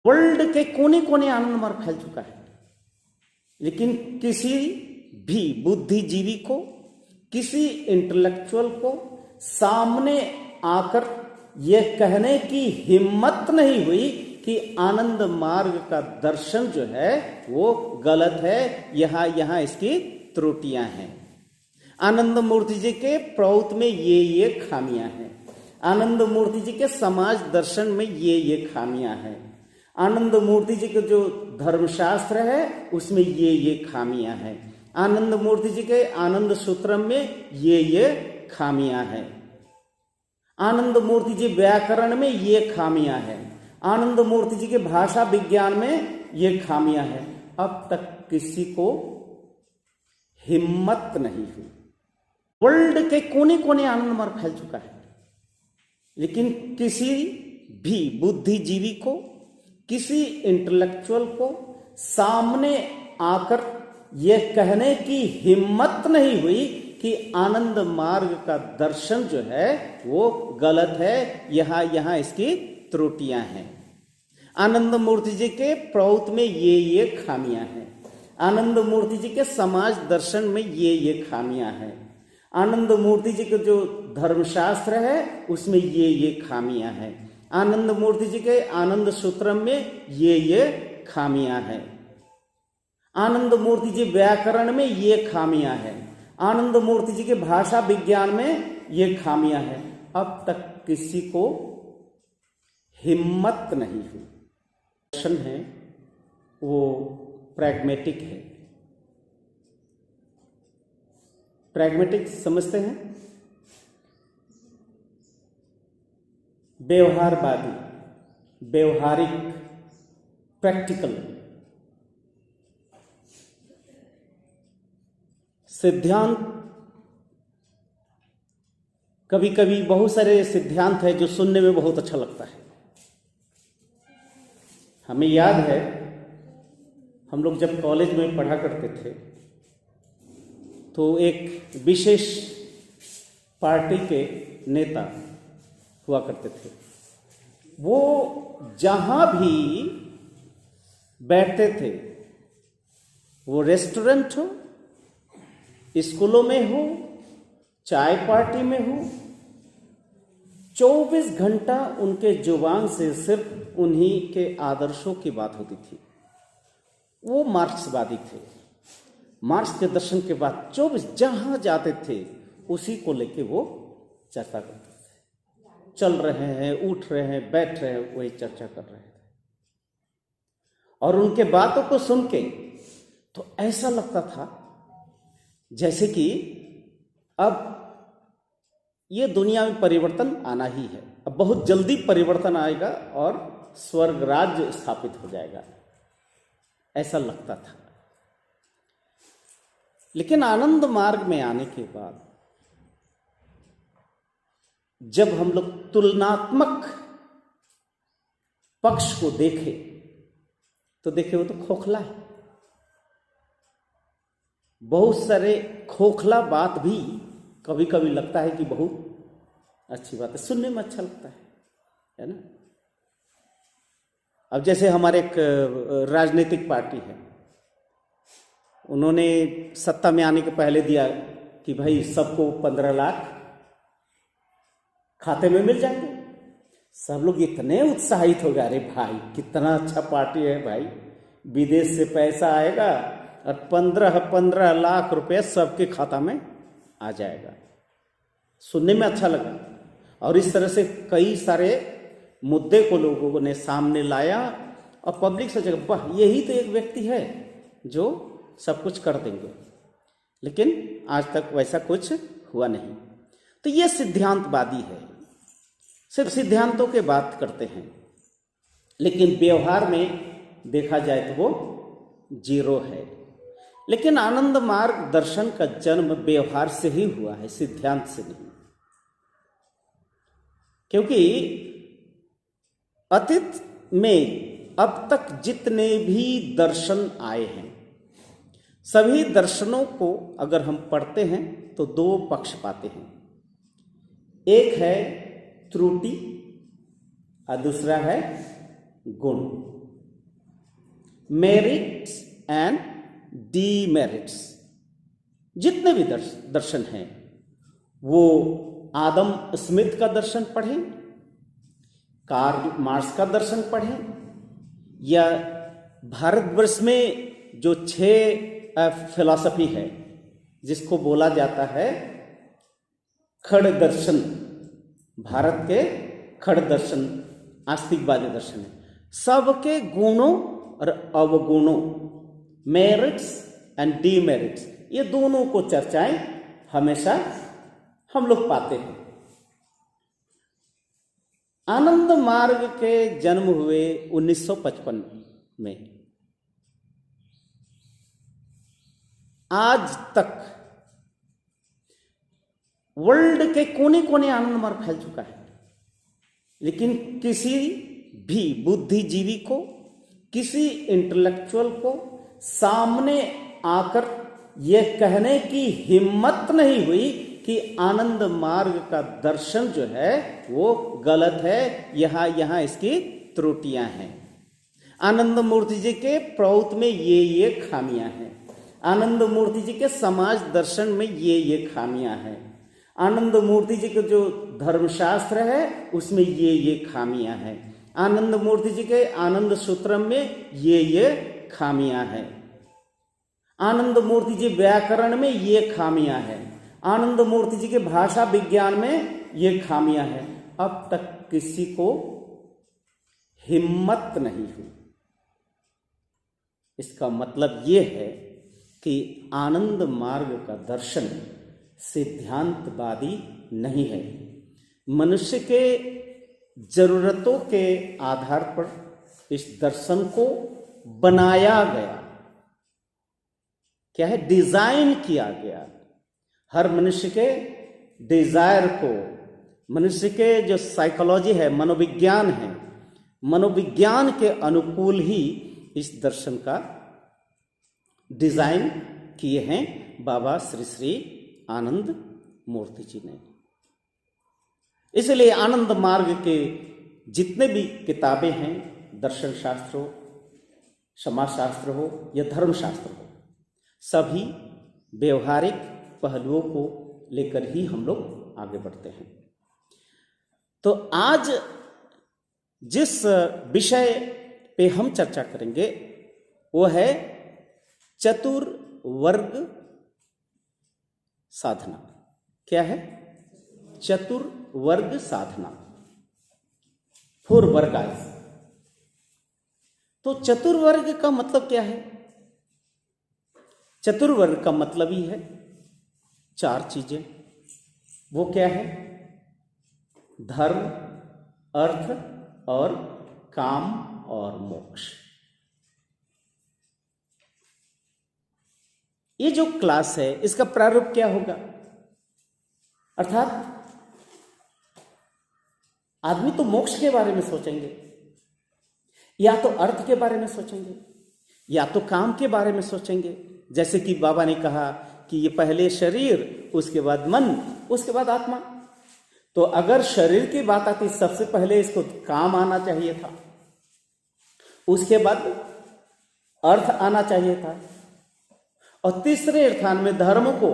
World के कोने कोने आनंद मार्ग फैल चुका है, लेकिन किसी भी बुद्धिजीवी को, किसी इंटेलेक्चुअल को सामने आकर यह कहने की हिम्मत नहीं हुई कि आनंद मार्ग का दर्शन जो है वो गलत है, यहां इसकी त्रुटियां हैं। आनंद मूर्ति जी के प्रौत में ये खामियां हैं, आनंद मूर्ति जी के समाज दर्शन में ये खामियां हैं, आनंद मूर्ति जी के जो धर्मशास्त्र है उसमें ये खामियां हैं, आनंद मूर्ति जी के आनंद सूत्रम में ये खामियां हैं, आनंद मूर्ति जी व्याकरण में ये खामियां हैं, आनंद मूर्ति जी के भाषा विज्ञान में ये खामियां हैं। अब तक किसी को हिम्मत नहीं हुई। वर्ल्ड के कोने कोने आनंद मार्ग फैल चुका है, लेकिन किसी भी बुद्धिजीवी को, किसी इंटेलेक्चुअल को सामने आकर यह कहने की हिम्मत नहीं हुई कि आनंद मार्ग का दर्शन जो है वो गलत है, यहां इसकी त्रुटियां हैं। आनंद मूर्ति जी के प्रौत में ये खामियां हैं, आनंद मूर्ति जी के समाज दर्शन में ये खामियां हैं, आनंद मूर्ति जी के जो धर्मशास्त्र है उसमें ये खामियां हैं, आनंद मूर्ति जी के आनंद सूत्रम में ये खामियां हैं, आनंद मूर्ति जी व्याकरण में ये खामियां हैं, आनंद मूर्ति जी के भाषा विज्ञान में ये खामियां हैं। अब तक किसी को हिम्मत नहीं हुई। दर्शन है वो प्रैग्मेटिक है। प्रैग्मेटिक समझते हैं? व्यवहारवादी, व्यवहारिक, प्रैक्टिकल। सिद्धांत, कभी कभी बहुत सारे सिद्धांत है जो सुनने में बहुत अच्छा लगता है। हमें याद है हम लोग जब कॉलेज में पढ़ा करते थे तो एक विशेष पार्टी के नेता हुआ करते थे। वो जहां भी बैठते थे, वो रेस्टोरेंट हो, स्कूलों में हो, चाय पार्टी में हो, 24 घंटा उनके जुबान से सिर्फ उन्हीं के आदर्शों की बात होती थी। वो मार्क्सवादी थे। मार्क्स के दर्शन के बाद 24 जहां जाते थे उसी को लेके वो चर्चा करते थे। चल रहे हैं, उठ रहे हैं, बैठ रहे हैं, वही चर्चा कर रहे थे। और उनके बातों को सुन के तो ऐसा लगता था जैसे कि अब ये दुनिया में परिवर्तन आना ही है, अब बहुत जल्दी परिवर्तन आएगा और स्वर्ग राज्य स्थापित हो जाएगा, ऐसा लगता था। लेकिन आनंद मार्ग में आने के बाद जब हम लोग तुलनात्मक पक्ष को देखे तो देखे वो तो खोखला है। बहुत सारे खोखला बात भी कभी कभी लगता है कि बहुत अच्छी बात है, सुनने में अच्छा लगता है ना। अब जैसे हमारे एक राजनीतिक पार्टी है, उन्होंने सत्ता में आने के पहले दिया कि भाई सबको 15 लाख खाते में मिल जाएंगे। सब लोग इतने उत्साहित हो गए, अरे भाई कितना अच्छा पार्टी है भाई, विदेश से पैसा आएगा और 15 लाख रुपए सबके खाता में आ जाएगा। सुनने में अच्छा लगा और इस तरह से कई सारे मुद्दे को लोगों ने सामने लाया और पब्लिक सोचेगा वाह यही तो एक व्यक्ति है जो सब कुछ कर देंगे। लेकिन आज तक वैसा कुछ हुआ नहीं। तो ये सिद्धांतवादी है, सिर्फ सिद्धांतों के बात करते हैं, लेकिन व्यवहार में देखा जाए तो वो जीरो है। लेकिन आनंद मार्ग दर्शन का जन्म व्यवहार से ही हुआ है, सिद्धांत से नहीं। क्योंकि अतीत में अब तक जितने भी दर्शन आए हैं, सभी दर्शनों को अगर हम पढ़ते हैं तो 2 पक्ष पाते हैं। एक है त्रुटि और दूसरा है गुण। Merits and demerits. जितने भी दर्शन हैं वो आदम स्मिथ का दर्शन पढ़ें, कार्ल मार्क्स का दर्शन पढ़ें, या भारतवर्ष में जो 6 फिलॉसफी है जिसको बोला जाता है खड़ दर्शन, भारत के खड़ दर्शन आस्तिकवादी दर्शन है, सबके गुणों और अवगुणों, मेरिट्स एंड डीमेरिट्स, ये दोनों को चर्चाएं हमेशा हम लोग पाते हैं। आनंद मार्ग के जन्म हुए 1955 में। आज तक वर्ल्ड के कोने कोने आनंद मार्ग फैल चुका है, लेकिन किसी भी बुद्धिजीवी को, किसी इंटेलेक्चुअल को सामने आकर यह कहने की हिम्मत नहीं हुई कि आनंद मार्ग का दर्शन जो है वो गलत है, यहां इसकी त्रुटियां हैं। आनंद मूर्ति जी के प्रौत में ये खामियां हैं, आनंद मूर्ति जी के समाज दर्शन में ये खामियां हैं, आनंद मूर्ति जी के जो धर्मशास्त्र है उसमें ये खामियां हैं, आनंद मूर्ति जी के आनंद सूत्रम में ये खामियां हैं, आनंद मूर्ति जी व्याकरण में ये खामियां हैं, आनंद मूर्ति जी के भाषा विज्ञान में ये खामियां हैं। अब तक किसी को हिम्मत नहीं हुई। इसका मतलब ये है कि आनंद मार्ग का दर्शन सिद्धांतवादी नहीं है, मनुष्य के जरूरतों के आधार पर इस दर्शन को बनाया गया, क्या है, डिजाइन किया गया। हर मनुष्य के डिजायर को, मनुष्य के जो साइकोलॉजी है, मनोविज्ञान है, मनोविज्ञान के अनुकूल ही इस दर्शन का डिजाइन किए हैं बाबा श्री श्री आनंद मूर्ति जी ने। इसलिए आनंद मार्ग के जितने भी किताबें हैं, दर्शन शास्त्र हो, समाज शास्त्र हो या धर्मशास्त्र हो, सभी व्यवहारिक पहलुओं को लेकर ही हम लोग आगे बढ़ते हैं। तो आज जिस विषय पे हम चर्चा करेंगे वो है चतुर्वर्ग साधना। क्या है? चतुर्वर्ग साधना, 4 वर्गास। तो चतुर्वर्ग का मतलब क्या है? चतुर्वर्ग का मतलब ही है 4 चीजें। वो क्या है? धर्म, अर्थ और काम और मोक्ष। ये जो क्लास है इसका प्रारूप क्या होगा? अर्थात आदमी तो मोक्ष के बारे में सोचेंगे, या तो अर्थ के बारे में सोचेंगे, या तो काम के बारे में सोचेंगे। जैसे कि बाबा ने कहा कि ये पहले शरीर, उसके बाद मन, उसके बाद आत्मा। तो अगर शरीर की बात आती, सबसे पहले इसको काम आना चाहिए था, उसके बाद अर्थ आना चाहिए था, और तीसरे स्थान में धर्म को,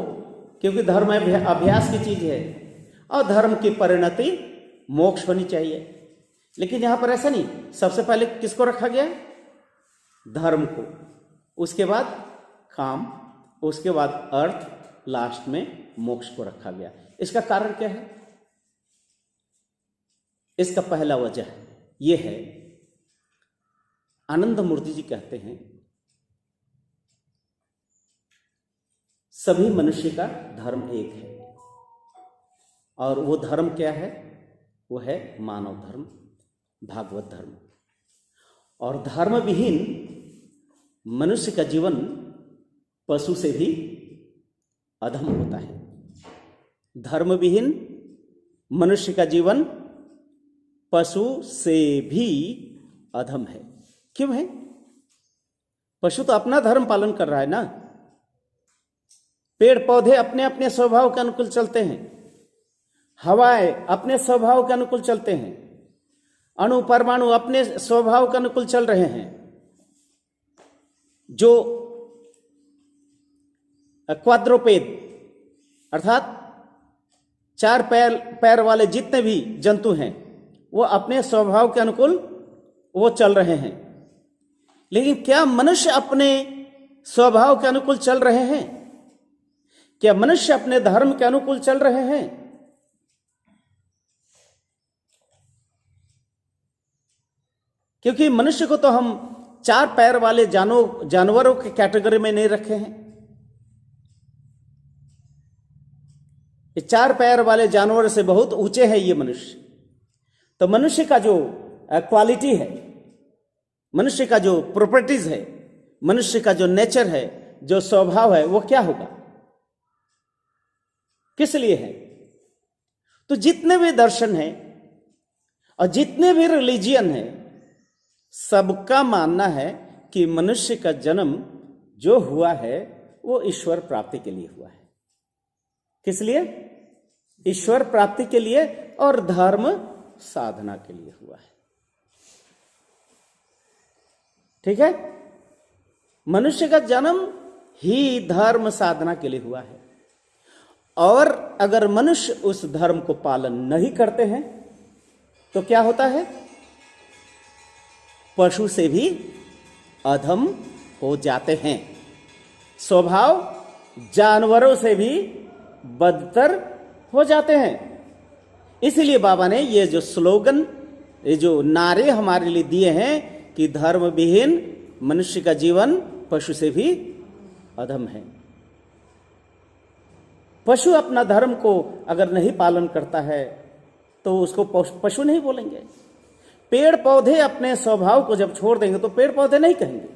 क्योंकि धर्म अभ्यास की चीज है और धर्म की परिणति मोक्ष होनी चाहिए। लेकिन यहां पर ऐसा नहीं, सबसे पहले किसको रखा गया? धर्म को, उसके बाद काम, उसके बाद अर्थ, लास्ट में मोक्ष को रखा गया। इसका कारण क्या है? इसका पहला वजह यह है, आनंद मूर्ति जी कहते हैं सभी मनुष्य का धर्म एक है, और वो धर्म क्या है? वो है मानव धर्म, भागवत धर्म। और धर्म विहीन मनुष्य का जीवन पशु से भी अधम होता है। धर्म विहीन मनुष्य का जीवन पशु से भी अधम है। क्यों है? पशु तो अपना धर्म पालन कर रहा है ना। पेड़ पौधे अपने अपने स्वभाव के अनुकूल चलते हैं, हवाएं अपने स्वभाव के अनुकूल चलते हैं, अणु परमाणु अपने स्वभाव के अनुकूल चल रहे हैं। जो क्वाड्रोपेड अर्थात चार पैर वाले जितने भी जंतु हैं वो अपने स्वभाव के अनुकूल वो चल रहे हैं, लेकिन क्या मनुष्य अपने स्वभाव के अनुकूल चल रहे हैं? क्या मनुष्य अपने धर्म के अनुकूल चल रहे हैं? क्योंकि मनुष्य को तो हम चार पैर वाले जानवरों के कैटेगरी में नहीं रखे हैं। ये चार पैर वाले जानवर से बहुत ऊंचे है ये मनुष्य। तो मनुष्य का जो क्वालिटी है, मनुष्य का जो प्रॉपर्टीज है, मनुष्य का जो नेचर है, जो स्वभाव है, वो क्या होगा, किस लिए है? तो जितने भी दर्शन है और जितने भी रिलीजियन है, सबका मानना है कि मनुष्य का जन्म जो हुआ है वो ईश्वर प्राप्ति के लिए हुआ है। किस लिए? ईश्वर प्राप्ति के लिए और धर्म साधना के लिए हुआ है। ठीक है? मनुष्य का जन्म ही धर्म साधना के लिए हुआ है, और अगर मनुष्य उस धर्म को पालन नहीं करते हैं तो क्या होता है? पशु से भी अधम हो जाते हैं, स्वभाव जानवरों से भी बदतर हो जाते हैं। इसीलिए बाबा ने ये जो स्लोगन, ये जो नारे हमारे लिए दिए हैं कि धर्म विहीन मनुष्य का जीवन पशु से भी अधम है। पशु अपना धर्म को अगर नहीं पालन करता है तो उसको पशु नहीं बोलेंगे। पेड़ पौधे अपने स्वभाव को जब छोड़ देंगे तो पेड़ पौधे नहीं कहेंगे।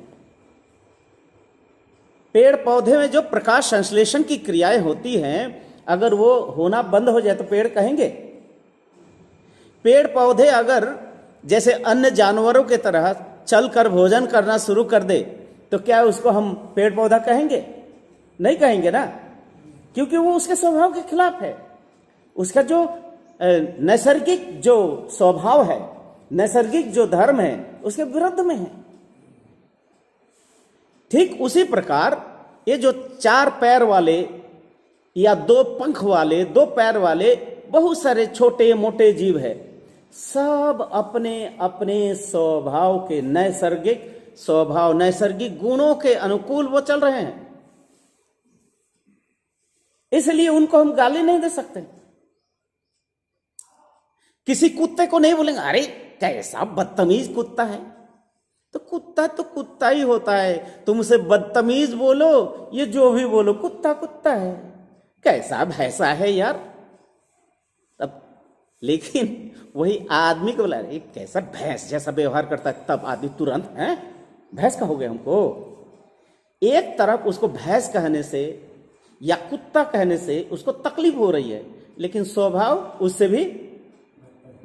पेड़ पौधे में जो प्रकाश संश्लेषण की क्रियाएं होती हैं, अगर वो होना बंद हो जाए तो पेड़ कहेंगे? पेड़ पौधे अगर जैसे अन्य जानवरों के तरह चलकर भोजन करना शुरू कर दे तो क्या उसको हम पेड़ पौधा कहेंगे? नहीं कहेंगे ना, क्योंकि वो उसके स्वभाव के खिलाफ है। उसका जो नैसर्गिक जो स्वभाव है, नैसर्गिक जो धर्म है, उसके विरुद्ध में है। ठीक उसी प्रकार ये जो चार पैर वाले या दो पंख वाले, दो पैर वाले बहुत सारे छोटे मोटे जीव है, सब अपने अपने स्वभाव के नैसर्गिक स्वभाव, नैसर्गिक गुणों के अनुकूल वो चल रहे हैं। इसलिए उनको हम गाली नहीं दे सकते। किसी कुत्ते को नहीं बोलेंगे अरे कैसा बदतमीज कुत्ता है। तो कुत्ता ही होता है, तुम उसे बदतमीज बोलो, ये जो भी बोलो, कुत्ता कुत्ता है। कैसा भैंसा है यार। तब लेकिन वही आदमी को बोला अरे कैसा भैंस जैसा व्यवहार करता है, तब आदमी तुरंत है भैंस कहोगे हमको। एक तरफ उसको भैंस कहने से या कुत्ता कहने से उसको तकलीफ हो रही है, लेकिन स्वभाव उससे भी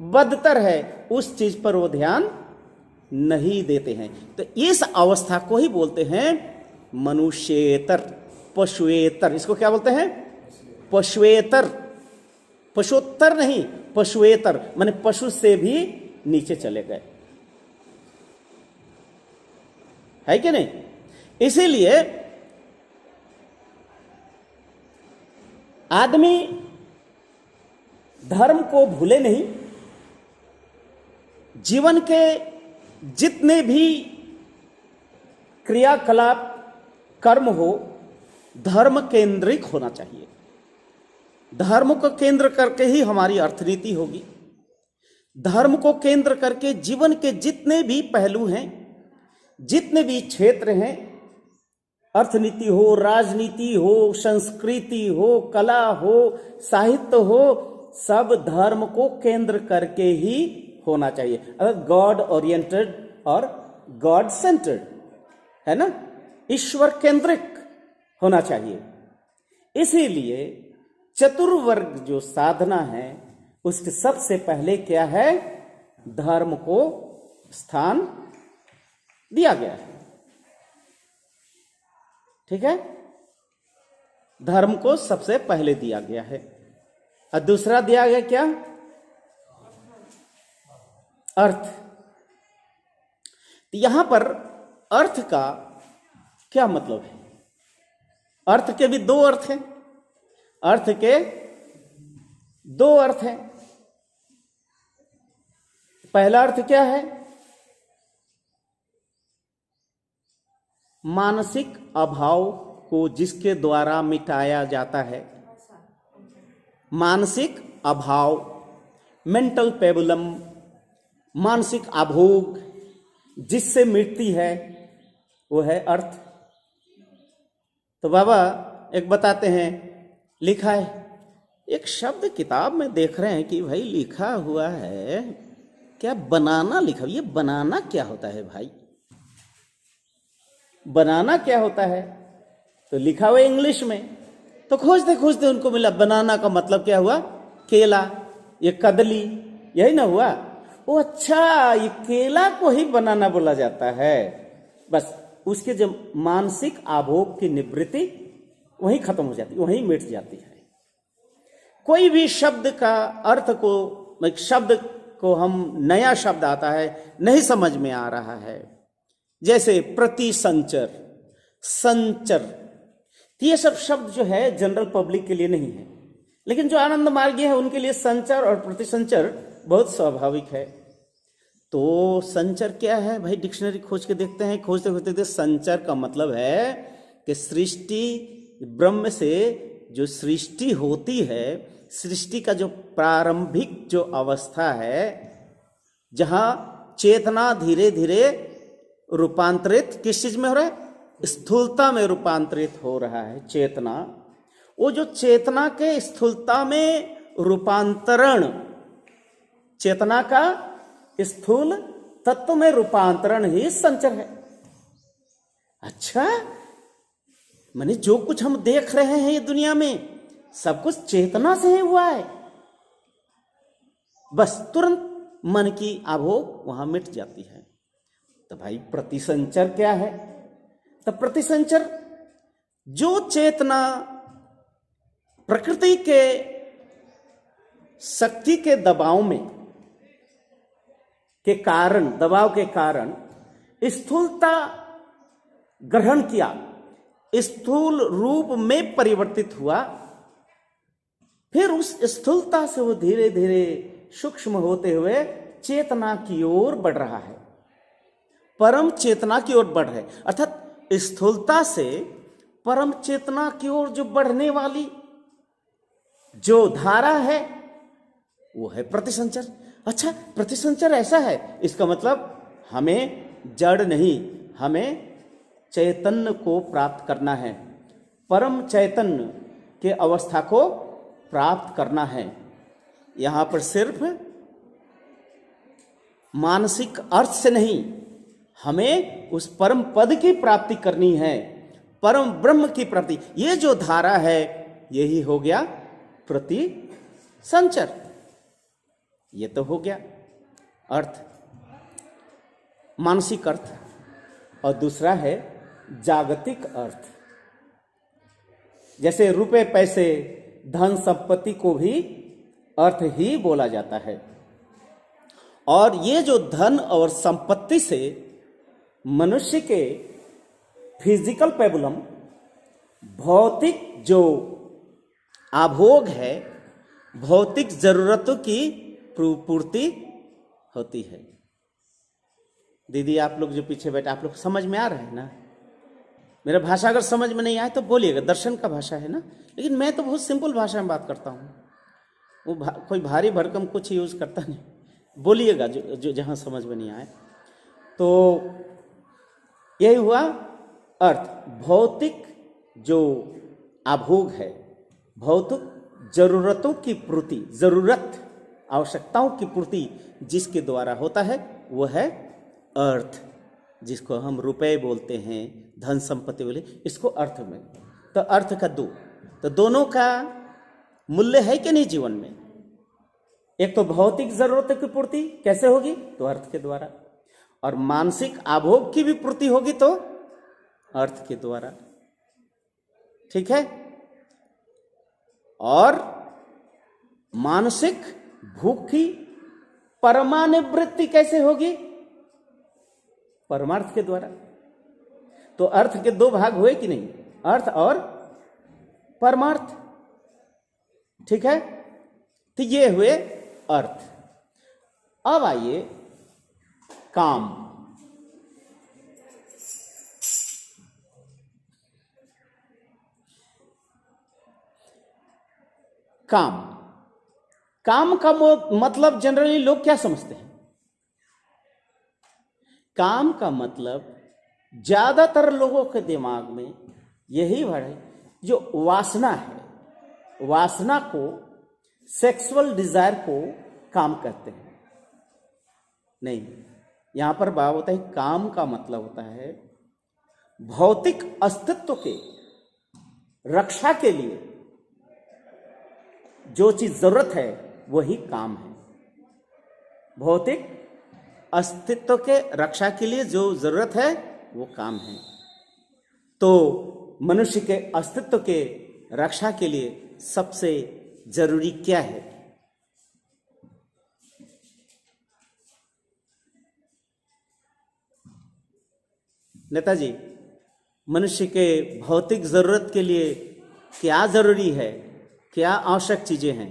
बदतर है, उस चीज पर वो ध्यान नहीं देते हैं। तो इस अवस्था को ही बोलते हैं मनुष्येतर, पशुएतर। इसको क्या बोलते हैं? पशुएतर, पशुत्तर नहीं, पशुएतर, माने पशु से भी नीचे चले गए, है कि नहीं? इसीलिए आदमी धर्म को भूले नहीं, जीवन के जितने भी क्रियाकलाप कर्म हो धर्म केंद्रित होना चाहिए। धर्म को केंद्र करके ही हमारी अर्थनीति होगी। धर्म को केंद्र करके जीवन के जितने भी पहलू हैं, जितने भी क्षेत्र हैं, अर्थनीति हो, राजनीति हो, संस्कृति हो, कला हो, साहित्य हो, सब धर्म को केंद्र करके ही होना चाहिए। अगर गॉड ओरिएंटेड और गॉड सेंटर्ड है ना, ईश्वर केंद्रिक होना चाहिए। इसीलिए चतुर्वर्ग जो साधना है उसके सबसे पहले क्या है? धर्म को स्थान दिया गया है। ठीक है, धर्म को सबसे पहले दिया गया है। और दूसरा दिया गया क्या? अर्थ। यहां पर अर्थ का क्या मतलब है? अर्थ के भी दो अर्थ हैं, अर्थ के दो अर्थ हैं। पहला अर्थ क्या है? मानसिक अभाव को जिसके द्वारा मिटाया जाता है, मानसिक अभाव, मेंटल पेबुलम, मानसिक आभोग जिससे मिटती है, वो है अर्थ। तो बाबा एक बताते हैं, लिखा है एक शब्द किताब में देख रहे हैं कि भाई लिखा हुआ है क्या, बनाना लिखा। ये बनाना क्या होता है भाई? बनाना क्या होता है? तो लिखा हुआ इंग्लिश में। तो खोजते खोजते उनको मिला, बनाना का मतलब क्या हुआ? केला, ये कदली, यही ना हुआ। ओ अच्छा, ये केला को ही बनाना बोला जाता है। बस उसके जब मानसिक आभोग की निवृत्ति वहीं खत्म हो जाती, वहीं मिट जाती है। कोई भी शब्द का अर्थ को, एक शब्द को हम नया शब्द आता है, नहीं समझ में आ रहा है, जैसे प्रतिसंचर, संचर, ये सब शब्द जो है जनरल पब्लिक के लिए नहीं है, लेकिन जो आनंद मार्गी है उनके लिए संचर और प्रतिसंचर बहुत स्वाभाविक है। तो संचर क्या है भाई? डिक्शनरी खोज के देखते हैं, खोजते खोजते संचर का मतलब है कि सृष्टि, ब्रह्म से जो सृष्टि होती है, सृष्टि का जो प्रारंभिक जो अवस्था है, जहां चेतना धीरे धीरे रूपांतरित किस चीज में हो रहा है? स्थूलता में रूपांतरित हो रहा है चेतना। वो जो चेतना के स्थूलता में रूपांतरण, चेतना का स्थूल तत्व में रूपांतरण ही संचर है। अच्छा, माने जो कुछ हम देख रहे हैं ये दुनिया में, सब कुछ चेतना से ही हुआ है। बस तुरंत मन की आभोग वहां मिट जाती है। तो भाई प्रतिसंचर क्या है? तो प्रतिसंचर जो चेतना प्रकृति के शक्ति के दबाव में, के कारण, दबाव के कारण स्थूलता ग्रहण किया, स्थूल रूप में परिवर्तित हुआ, फिर उस स्थूलता से वो धीरे धीरे सूक्ष्म होते हुए चेतना की ओर बढ़ रहा है, परम चेतना की ओर बढ़ रहे। अर्थात स्थूलता से परम चेतना की ओर जो बढ़ने वाली जो धारा है वो है प्रतिसंचर। अच्छा, प्रतिसंचर ऐसा है, इसका मतलब हमें जड़ नहीं, हमें चैतन्य को प्राप्त करना है, परम चैतन्य के अवस्था को प्राप्त करना है। यहां पर सिर्फ मानसिक अर्थ से नहीं, हमें उस परम पद की प्राप्ति करनी है, परम ब्रह्म की प्राप्ति। ये जो धारा है यही हो गया प्रतिसंचर। ये तो हो गया अर्थ, मानसिक अर्थ। और दूसरा है जागतिक अर्थ। जैसे रुपए, पैसे, धन संपत्ति को भी अर्थ ही बोला जाता है। और ये जो धन और संपत्ति से मनुष्य के फिजिकल पेबुलम, भौतिक जो आभोग है, भौतिक जरूरतों की पूर्ति होती है। दीदी आप लोग जो पीछे बैठे, आप लोग समझ में आ रहा है ना? मेरा भाषा अगर समझ में नहीं आए तो बोलिएगा, दर्शन का भाषा है ना, लेकिन मैं तो बहुत सिंपल भाषा में बात करता हूँ, वो कोई भारी भरकम कुछ यूज करता नहीं। बोलिएगा जो जहाँ समझ में नहीं आए। तो यही हुआ अर्थ। भौतिक जो आभोग है, भौतिक जरूरतों की पूर्ति, जरूरत आवश्यकताओं की पूर्ति जिसके द्वारा होता है वो है अर्थ, जिसको हम रुपए बोलते हैं, धन संपत्ति बोले, इसको अर्थ में। तो अर्थ का दो, तो दोनों का मूल्य है कि नहीं जीवन में? एक तो भौतिक जरूरतों की पूर्ति कैसे होगी? तो अर्थ के द्वारा। और मानसिक आभोग की भी पूर्ति होगी तो अर्थ के द्वारा। ठीक है? और मानसिक भूख की परमानिवृत्ति कैसे होगी? परमार्थ के द्वारा। तो अर्थ के दो भाग हुए कि नहीं, अर्थ और परमार्थ। ठीक है, तो ये हुए अर्थ। अब आइए काम। काम, काम का मतलब जनरली लोग क्या समझते हैं? काम का मतलब ज्यादातर लोगों के दिमाग में यही भर है, जो वासना है, वासना को, सेक्सुअल डिजायर को काम कहते हैं। नहीं, यहां पर बात होता है, काम का मतलब होता है भौतिक अस्तित्व के रक्षा के लिए जो चीज जरूरत है वही काम है। भौतिक अस्तित्व के रक्षा के लिए जो जरूरत है वो काम है। तो मनुष्य के अस्तित्व के रक्षा के लिए सबसे जरूरी क्या है? नेताजी, मनुष्य के भौतिक जरूरत के लिए क्या जरूरी है, क्या आवश्यक चीजें हैं?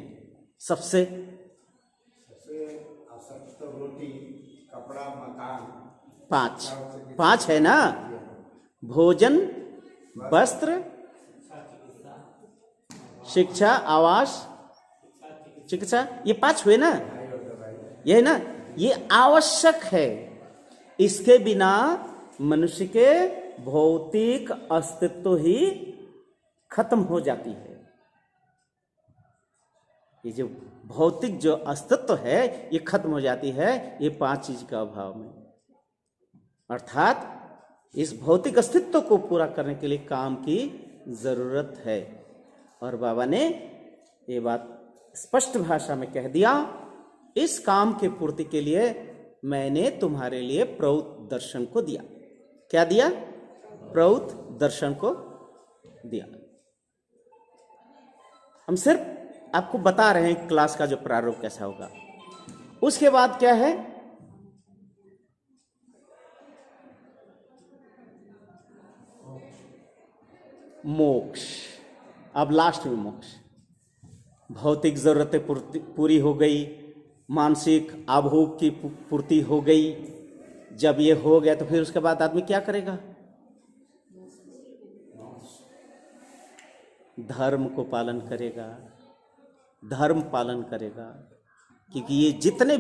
सबसे आवश्यक तो रोटी, कपड़ा, मकान, पांच है ना? भोजन, वस्त्र, शिक्षा, आवास, चिकित्सा, ये पांच हुए ना? ये है ना, ये आवश्यक है। इसके बिना मनुष्य के भौतिक अस्तित्व ही खत्म हो जाती है। ये जो भौतिक जो अस्तित्व है ये खत्म हो जाती है, ये पांच चीज का अभाव में। अर्थात इस भौतिक अस्तित्व को पूरा करने के लिए काम की जरूरत है। और बाबा ने ये बात स्पष्ट भाषा में कह दिया, इस काम के पूर्ति के लिए मैंने तुम्हारे लिए प्रौत दर्शन को दिया। क्या दिया? प्रौत दर्शन को दिया। हम सिर्फ आपको बता रहे हैं क्लास का जो प्रारूप कैसा होगा। उसके बाद क्या है? मोक्ष। अब लास्ट में मोक्ष। भौतिक जरूरतें पूरी हो गई, मानसिक आभोग की पूर्ति हो गई। जब ये हो गया तो फिर उसके बाद आदमी क्या करेगा? धर्म को पालन करेगा, धर्म पालन करेगा। क्योंकि ये जितने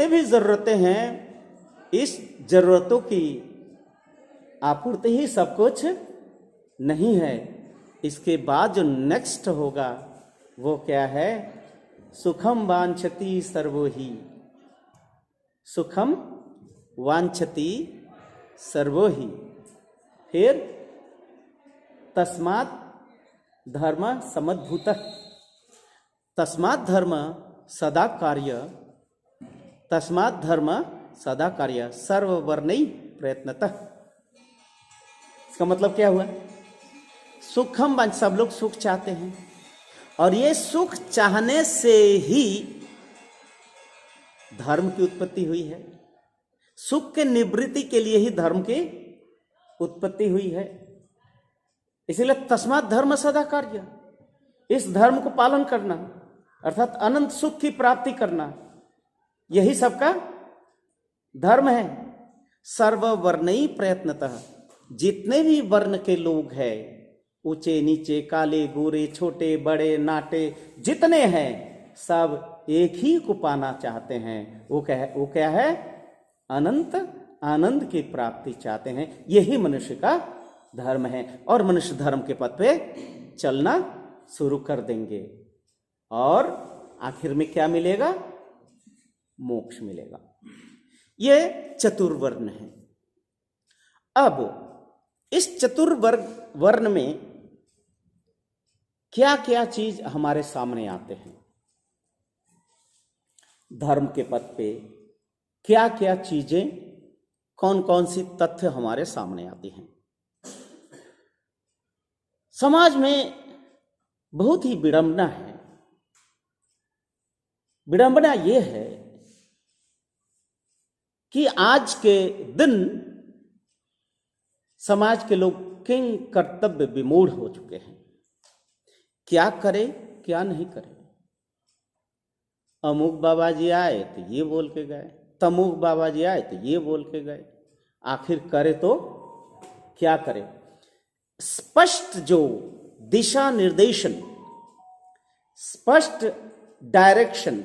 भी जरूरतें हैं, इस जरूरतों की आपूर्ति ही सब कुछ नहीं है। इसके बाद जो नेक्स्ट होगा वो क्या है? सुखम वांछति सर्वोहि, सुखम वांछति सर्वोहि। फिर तस्मात् धर्म समद्भूतः, तस्मात् धर्म सदा कार्य, तस्मात् धर्म सदा कार्य सर्ववर्णै प्रयत्नतः। इसका मतलब क्या हुआ? सुखम वांछ, सब लोग सुख चाहते हैं, और ये सुख चाहने से ही धर्म की उत्पत्ति हुई है। सुख के निवृत्ति के लिए ही धर्म की उत्पत्ति हुई है। इसीलिए तस्मात् धर्म सदा कार्य, इस धर्म को पालन करना अर्थात अनंत सुख की प्राप्ति करना, यही सबका धर्म है। सर्ववर्णई प्रयत्नतः, जितने भी वर्ण के लोग हैं, ऊंचे नीचे, काले गोरे, छोटे बड़े, नाटे, जितने हैं, सब एक ही को पाना चाहते हैं। वो क्या है? अनंत आनंद की प्राप्ति चाहते हैं। यही मनुष्य का धर्म है। और मनुष्य धर्म के पथ पे चलना शुरू कर देंगे, और आखिर में क्या मिलेगा? मोक्ष मिलेगा। ये चतुर्वर्ण है। अब इस चतुर्वर्ण में क्या क्या चीज हमारे सामने आते हैं? धर्म के पथ पे क्या क्या चीजें, कौन कौन सी तथ्य हमारे सामने आती हैं? समाज में बहुत ही विडंबना है। विडंबना यह है कि आज के दिन समाज के लोग किंग कर्तव्य विमूढ़ हो चुके हैं। क्या करे क्या नहीं करे। अमुक बाबा जी आए तो ये बोल के गए, तमुक बाबा जी आए तो ये बोल के गए, आखिर करे तो क्या करे। स्पष्ट जो दिशा निर्देशन, स्पष्ट डायरेक्शन